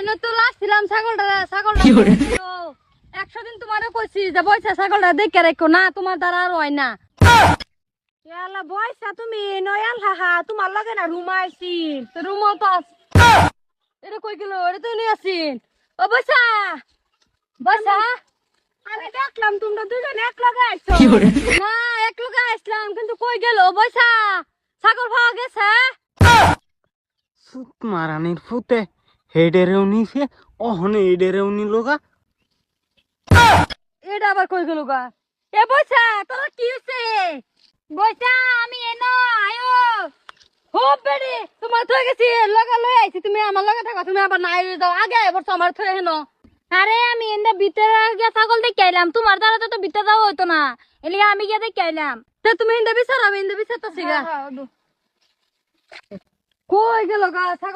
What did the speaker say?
এনে তো লাসছিলাম ছাগলটা 100 দিন তোমারে কইছি যে বইছা ছাগলটা দেখে রাখো না তোমার দ্বারা আর হয় না। এলা বয়সা তুমি নয়াল হাহা তোমার লগে না রুমাইছি তো রুমও তো এটা কই গেল এটা তো নিয়ে আসিন ও বইছা বইছা আমি দেখলাম তোমরা দুজন এক লগে আইছো না এক লোক আসলাম কিন্তু কই গেল বইছা ছাগল পাওয়া গেছে সুত মারানির ফুতে হেডেরেও নিছে অহনে এডেরেও নিলোগা এটা আবার কই গেল গা এ বইছা তোর কি হইছে বইছা আমি এনো আয়ো হোপ বেড়ি তোমার থয়ে গেছি লগা লই আইছি তুমি আমার লগে থাকো তুমি আবার নাই যাও আগে এবার তো আমার থয়ে হেনো আরে আমি এন্দা ভিতরে গিয়া ছাগল দেখে আইলাম তোমার দ্বারা তো ভিতরে যাওয়া হইতো না এলিয়া আমি গিয়া দেখে আইলাম তে তুমি এন্দা বিচার আমি এন্দা বিচারতাছি গা কই গেল গা ছাগল